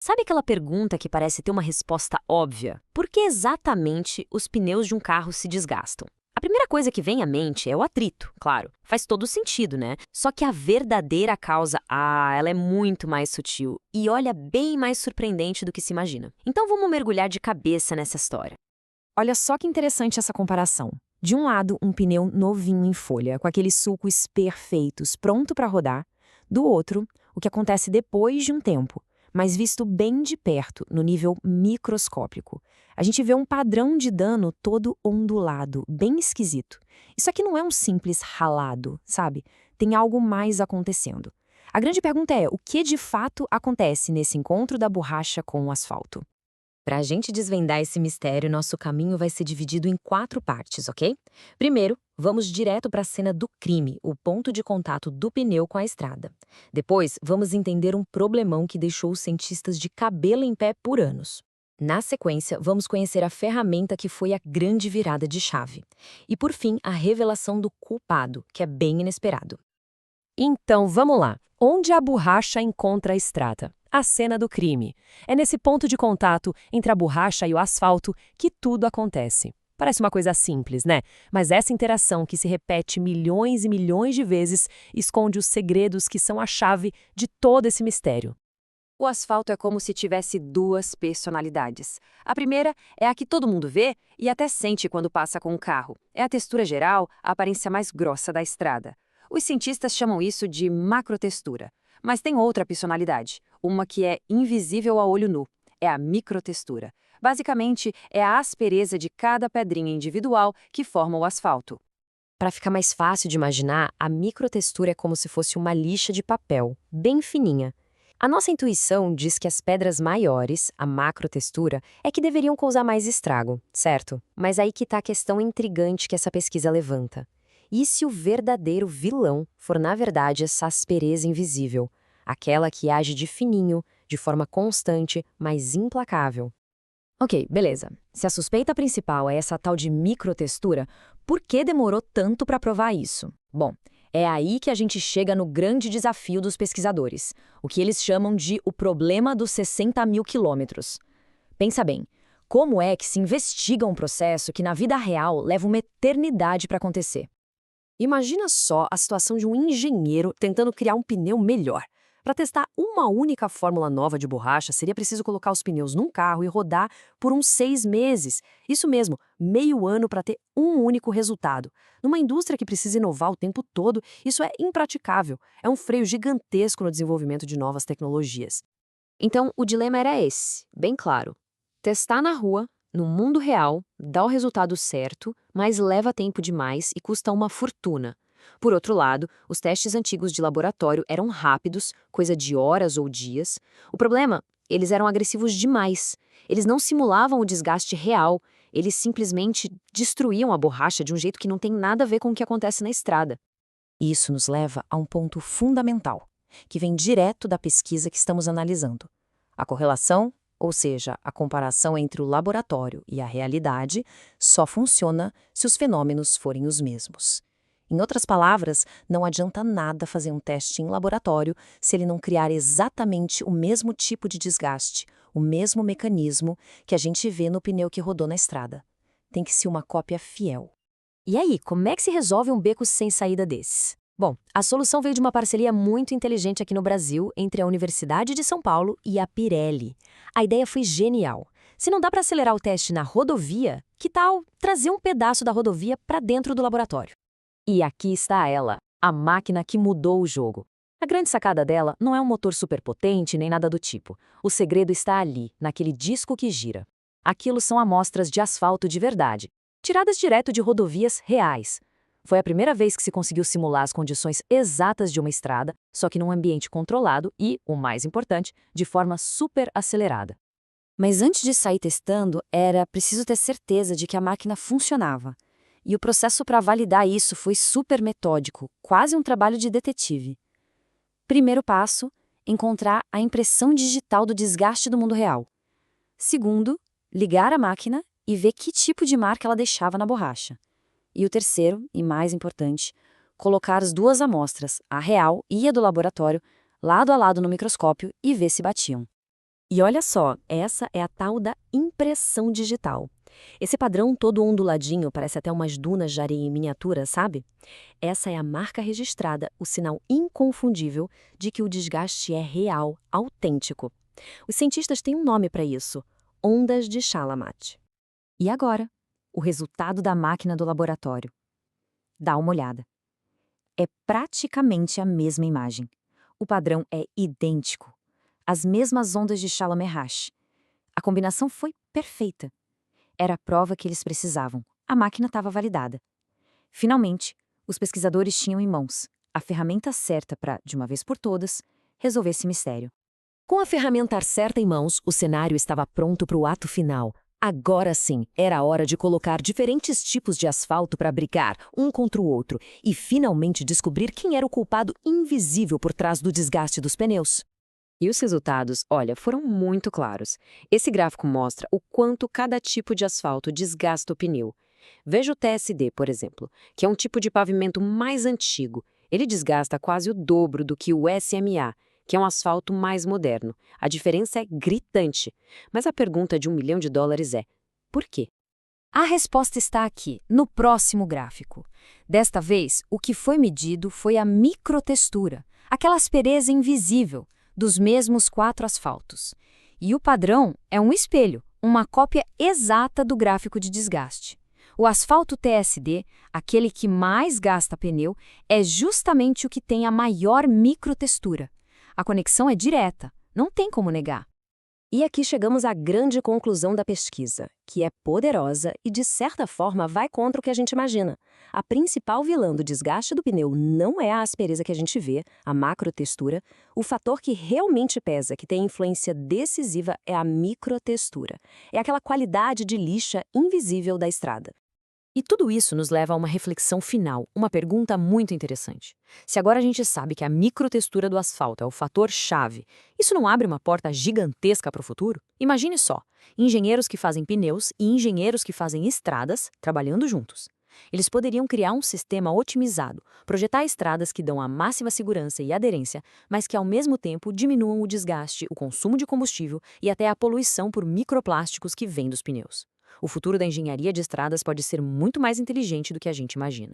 Sabe aquela pergunta que parece ter uma resposta óbvia? Por que exatamente os pneus de um carro se desgastam? A primeira coisa que vem à mente é o atrito, claro. Faz todo sentido, né? Só que a verdadeira causa, ela é muito mais sutil e olha bem mais surpreendente do que se imagina. Então vamos mergulhar de cabeça nessa história. Olha só que interessante essa comparação. De um lado, um pneu novinho em folha, com aqueles sulcos perfeitos, pronto para rodar. Do outro, o que acontece depois de um tempo, mas visto bem de perto, no nível microscópico. A gente vê um padrão de dano todo ondulado, bem esquisito. Isso aqui não é um simples ralado, sabe? Tem algo mais acontecendo. A grande pergunta é, o que de fato acontece nesse encontro da borracha com o asfalto? Para a gente desvendar esse mistério, nosso caminho vai ser dividido em 4 partes, ok? Primeiro, vamos direto para a cena do crime, o ponto de contato do pneu com a estrada. Depois, vamos entender um problemão que deixou os cientistas de cabelo em pé por anos. Na sequência, vamos conhecer a ferramenta que foi a grande virada de chave. E, por fim, a revelação do culpado, que é bem inesperado. Então, vamos lá. Onde a borracha encontra a estrada? A cena do crime. É nesse ponto de contato entre a borracha e o asfalto que tudo acontece. Parece uma coisa simples, né? Mas essa interação que se repete milhões e milhões de vezes esconde os segredos que são a chave de todo esse mistério. O asfalto é como se tivesse duas personalidades. A primeira é a que todo mundo vê e até sente quando passa com o carro. É a textura geral, a aparência mais grossa da estrada. Os cientistas chamam isso de macrotextura. Mas tem outra personalidade, uma que é invisível a olho nu. É a microtextura. Basicamente, é a aspereza de cada pedrinha individual que forma o asfalto. Para ficar mais fácil de imaginar, a microtextura é como se fosse uma lixa de papel, bem fininha. A nossa intuição diz que as pedras maiores, a macrotextura, é que deveriam causar mais estrago, certo? Mas aí que está a questão intrigante que essa pesquisa levanta. E se o verdadeiro vilão for, na verdade, essa aspereza invisível? Aquela que age de fininho, de forma constante, mas implacável. Ok, beleza. Se a suspeita principal é essa tal de microtextura, por que demorou tanto para provar isso? Bom, é aí que a gente chega no grande desafio dos pesquisadores, o que eles chamam de o problema dos 60 mil quilômetros. Pensa bem, como é que se investiga um processo que na vida real leva uma eternidade para acontecer? Imagina só a situação de um engenheiro tentando criar um pneu melhor. Para testar uma única fórmula nova de borracha, seria preciso colocar os pneus num carro e rodar por uns 6 meses. Isso mesmo, meio ano para ter um único resultado. Numa indústria que precisa inovar o tempo todo, isso é impraticável. É um freio gigantesco no desenvolvimento de novas tecnologias. Então, o dilema era esse, bem claro. Testar na rua, no mundo real, dá o resultado certo, mas leva tempo demais e custa uma fortuna. Por outro lado, os testes antigos de laboratório eram rápidos, coisa de horas ou dias. O problema, eles eram agressivos demais. Eles não simulavam o desgaste real, eles simplesmente destruíam a borracha de um jeito que não tem nada a ver com o que acontece na estrada. E isso nos leva a um ponto fundamental, que vem direto da pesquisa que estamos analisando. A correlação, ou seja, a comparação entre o laboratório e a realidade, só funciona se os fenômenos forem os mesmos. Em outras palavras, não adianta nada fazer um teste em laboratório se ele não criar exatamente o mesmo tipo de desgaste, o mesmo mecanismo que a gente vê no pneu que rodou na estrada. Tem que ser uma cópia fiel. E aí, como é que se resolve um beco sem saída desses? Bom, a solução veio de uma parceria muito inteligente aqui no Brasil entre a Universidade de São Paulo e a Pirelli. A ideia foi genial. Se não dá para acelerar o teste na rodovia, que tal trazer um pedaço da rodovia para dentro do laboratório? E aqui está ela, a máquina que mudou o jogo. A grande sacada dela não é um motor superpotente nem nada do tipo. O segredo está ali, naquele disco que gira. Aquilo são amostras de asfalto de verdade, tiradas direto de rodovias reais. Foi a primeira vez que se conseguiu simular as condições exatas de uma estrada, só que num ambiente controlado e, o mais importante, de forma super acelerada. Mas antes de sair testando, era preciso ter certeza de que a máquina funcionava. E o processo para validar isso foi super metódico, quase um trabalho de detetive. Primeiro passo, encontrar a impressão digital do desgaste do mundo real. Segundo, ligar a máquina e ver que tipo de marca ela deixava na borracha. E o terceiro, e mais importante, colocar as duas amostras, a real e a do laboratório, lado a lado no microscópio e ver se batiam. E olha só, essa é a tal da impressão digital. Esse padrão todo onduladinho, parece até umas dunas de areia em miniatura, sabe? Essa é a marca registrada, o sinal inconfundível de que o desgaste é real, autêntico. Os cientistas têm um nome para isso: ondas de Chalamat. E agora, o resultado da máquina do laboratório. Dá uma olhada. É praticamente a mesma imagem. O padrão é idêntico. As mesmas ondas de Chalamet-Hash. A combinação foi perfeita. Era a prova que eles precisavam. A máquina estava validada. Finalmente, os pesquisadores tinham em mãos a ferramenta certa para, de uma vez por todas, resolver esse mistério. Com a ferramenta certa em mãos, o cenário estava pronto para o ato final. Agora sim, era a hora de colocar diferentes tipos de asfalto para brigar um contra o outro e finalmente descobrir quem era o culpado invisível por trás do desgaste dos pneus. E os resultados, olha, foram muito claros. Esse gráfico mostra o quanto cada tipo de asfalto desgasta o pneu. Veja o TSD, por exemplo, que é um tipo de pavimento mais antigo. Ele desgasta quase o dobro do que o SMA, que é um asfalto mais moderno. A diferença é gritante. Mas a pergunta de $1 milhão é: por quê? A resposta está aqui, no próximo gráfico. Desta vez, o que foi medido foi a microtextura, aquela aspereza invisível dos mesmos 4 asfaltos. E o padrão é um espelho, uma cópia exata do gráfico de desgaste. O asfalto TSD, aquele que mais gasta pneu, é justamente o que tem a maior microtextura. A conexão é direta, não tem como negar. E aqui chegamos à grande conclusão da pesquisa, que é poderosa e, de certa forma, vai contra o que a gente imagina. A principal vilã do desgaste do pneu não é a aspereza que a gente vê, a macrotextura. O fator que realmente pesa, que tem influência decisiva, é a microtextura. É aquela qualidade de lixa invisível da estrada. E tudo isso nos leva a uma reflexão final, uma pergunta muito interessante. Se agora a gente sabe que a microtextura do asfalto é o fator-chave, isso não abre uma porta gigantesca para o futuro? Imagine só, engenheiros que fazem pneus e engenheiros que fazem estradas trabalhando juntos. Eles poderiam criar um sistema otimizado, projetar estradas que dão a máxima segurança e aderência, mas que ao mesmo tempo diminuam o desgaste, o consumo de combustível e até a poluição por microplásticos que vêm dos pneus. O futuro da engenharia de estradas pode ser muito mais inteligente do que a gente imagina.